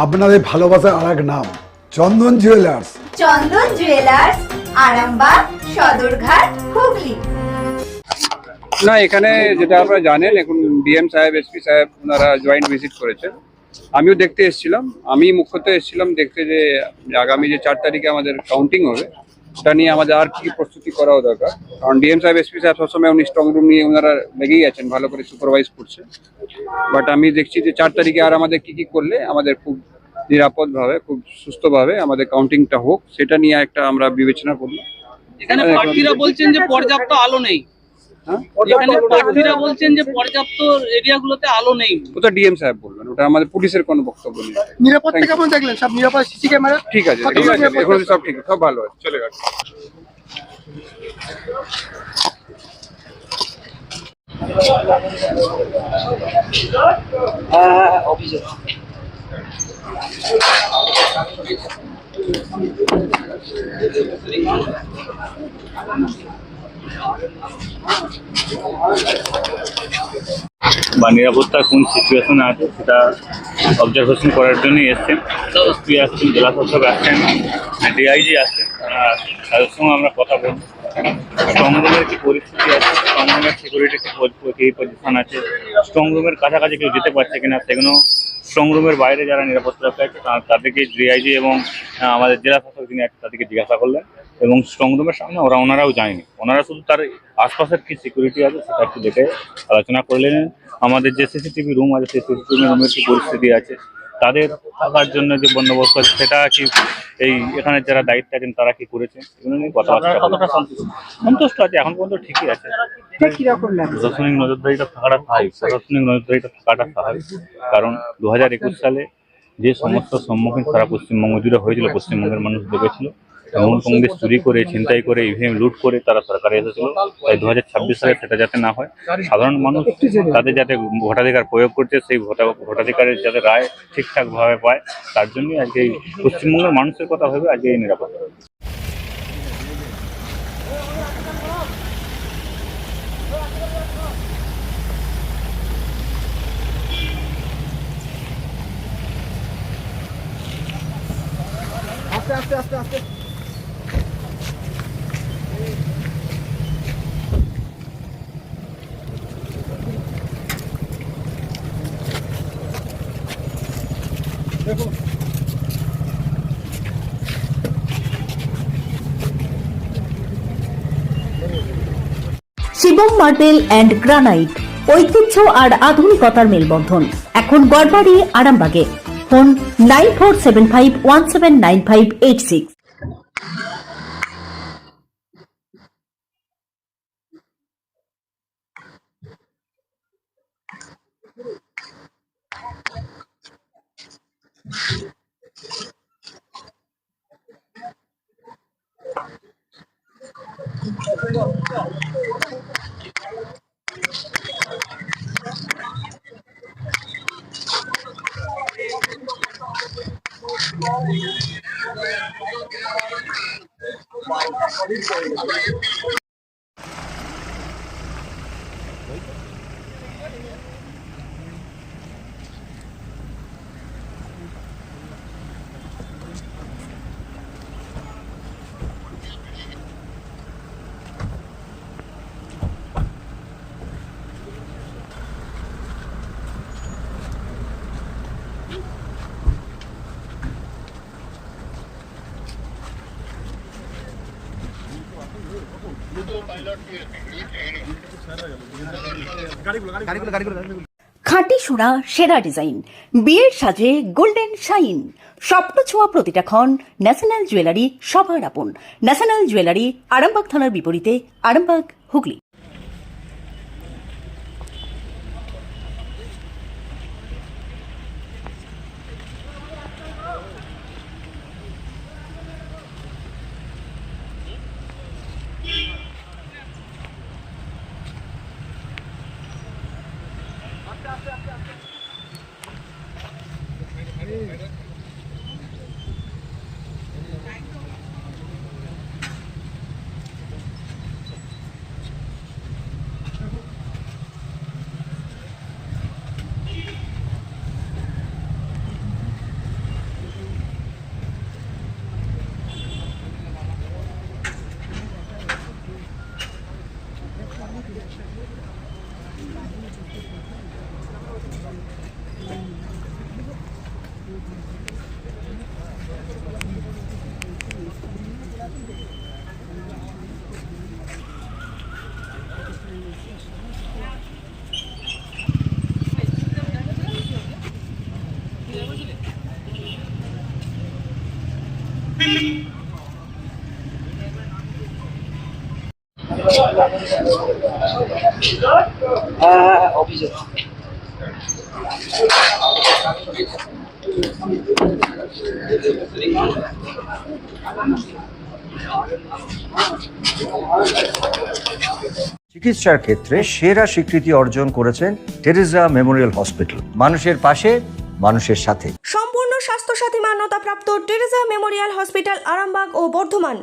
আপনাদের ভালোবাসার আর এক নাম চন্দন জুয়েলার্স। চন্দন জুয়েলার্স, আরামবাগ, সদরঘাট, হুগলি। না, এখানে যেটা আপনারা জানেন, এখন ডিএম সাহেব, এসপি সাহেব ওনারা জয়েন্ট ভিজিট করেছেন। আমিও দেখতে এসেছিলাম। আমি মুখ্যত এসেছিলাম দেখতে যে আগামী যে 4 তারিখে আমাদের কাউন্টিং হবে, সেটা নিয়ে আমাদের আর কি প্রস্তুতি করাও দরকার। কারণ ডিএম সাহেব, এসপি সাহেব সবসময় উনি স্ট্রং রুম নিয়ে ওনারা লেগেই আছেন, ভালো করে সুপারভাইজ করছেন। বাট আমি দেখছি যে 4 তারিখে আর আমাদের কি করলে আমাদের খুব নিরাপদভাবে, খুব সুস্থভাবে আমাদের কাউন্টিংটা হোক, সেটা নিয়ে একটা আমরা বিবেচনা করলাম। এখানে প্রার্থীরা বলছেন যে পর্যাপ্ত আলো নেই। এখানে প্রার্থীরা বলছেন যে পর্যাপ্ত এরিয়াগুলোতে আলো নেই। ওটা ডিএম সাহেব বলবেন, ওটা আমাদের পুলিশের কোনো বক্তব্য নেই। নিরাপত্তা কেমন দেখলেন? সব নিরাপদ, সিসি ক্যামেরা ঠিক আছে, ঠিক আছে, এখন সব ঠিক, সব ভালো আছে, চলে গেছে। বা নিরাপত্তা কোন সিচুয়েশনে আছে সেটা অবজারভেশন করার জন্যই এসছেন। এসপি আসছেন, জেলা শাসক আসছেন, ডিআইজি আসছেন, তাদের সঙ্গে আমরা কথা বলবো। স্ট্রং রুমের কি পরিস্থিতি আছে, স্ট্রং রুমের সিকিউরিটি কি পজিশন আছে, স্ট্রং রুমের কাছাকাছি কেউ যেতে পারছে কিনা, সেগুলো স্ট্রং রুমের বাইরে যারা নিরাপত্তা রক্ষা আছে তাদেরকে ডিআইজি এবং আমাদের জেলা শাসক যিনি আছে তাদেরকে জিজ্ঞাসা করলেন। এবং স্ট্রং রুমের সামনে ওনারাও যায়নি, ওনারা শুধু তার আশপাশের কি সিকিউরিটি আছে সেটা একটু দেখে আলোচনা করলেন। আমাদের যে সিসিটিভি রুম আছে সেই সিসিটিভি রুমের কি পরিস্থিতি আছে, তাদের থাকার জন্য যে বন্দোবস্ত আছে সেটা কি এই এখানে যারা দায়িত্বে আছেন তারা কি করেছে, এগুলো নিয়ে কথাবার্তা। কতটা সন্তুষ্ট আছে এখন পর্যন্ত, ঠিকই আছে। প্রশাসনিক নজরদারিটা থাকাটা স্বাভাবিক, কারণ 2021 সালে যে সমস্ত সম্মুখীন সারা পশ্চিমবঙ্গ জুড়ে হয়েছিল, পশ্চিমবঙ্গের মানুষ দেখেছিল। তৃণমূল কংগ্রেস চুরি করে, ছিনতাই করে, ইভিএম লুট করে তারা সরকারে এসেছিল। তাই 2026 সালে সেটা যাতে না হয়, সাধারণ মানুষ তাদের যাতে ভোটাধিকার প্রয়োগ করছে সেই ভোটাধিকারের যাতে রায় ঠিকঠাকভাবে পায়, তার জন্যই আজকে এই পশ্চিমবঙ্গের মানুষের কথা ভেবে আজকে এই নিরাপত্তা। আস্তে আস্তে আস্তে আস্তে দেখো। শিবম মার্বেল অ্যান্ড গ্রানাইট, ঐতিহ্য আর আধুনিকতার মেলবন্ধন, এখন গড়বাড়ি, আরামবাগে। ফোন 9475179586। খাঁটি সোনা, সেরা ডিজাইন, বিয়ের সাজে গোল্ডেন শাইন, স্বপ্ন ছোঁয়া প্রতিটা ক্ষণ। ন্যাশনাল জুয়েলারি, সবার আপন। ন্যাশনাল জুয়েলারি, আরামবাগ থানার বিপরীতে, আরামবাগ, হুগলি। চিকিৎসার ক্ষেত্রে সেরা স্বীকৃতি অর্জন করেছেন টেরেজা মেমোরিয়াল হসপিটাল। মানুষের পাশে, মানুষের সাথে। সম্পূর্ণ স্বাস্থ্যসাথী মান্যতাপ্রাপ্ত টেরেজা মেমোরিয়াল হসপিটাল, আরামবাগ ও বর্ধমান।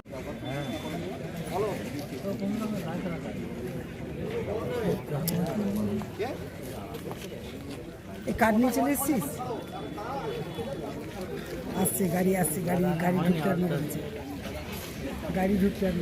কার্ড নিয়ে চলে এসছিস? আসছে গাড়ি, আসছে গাড়ি, গাড়ি ঢুকতে আর বলছে, গাড়ি ঢুকতে আর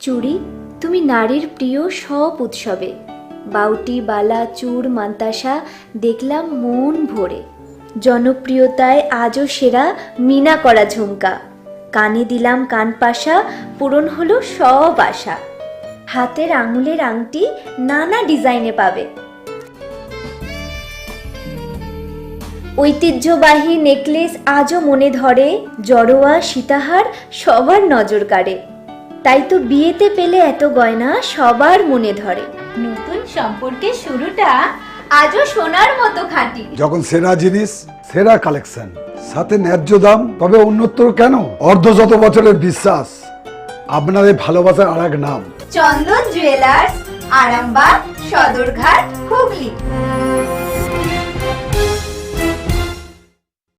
চুড়ি, তুমি নারীর প্রিয় সব উৎসবে। বাউটি, বালা, চূড়, মান্তাসা দেখলাম মন ভরে। জনপ্রিয়তায় আজও সেরা মিনা করা ঝুমকা। কানে দিলাম কানপাশা, পূরণ হলো সব আশা। হাতের আঙুলের আংটি নানা ডিজাইনে পাবে। ঐতিহ্যবাহী নেকলেস আজও মনে ধরে। জড়োয়া, সীতাহার সবার নজর কাড়ে। তাই তো বিয়েতে পেলে এত গয়না সবার মনে ধরে। নতুন সম্পর্কের শুরুটা আজও সোনার মতো খাঁটি। যখন সেরা জিনিস, সেরা কালেকশন, সাথে ন্যায্য দাম, তবে উন্নতর কেন? অর্ধশত বছরের বিশ্বাস, আপনাদের ভালোবাসার আর এক নাম চন্দন জুয়েলার্স, আরামবাগ, সদরঘাট, হুগলি।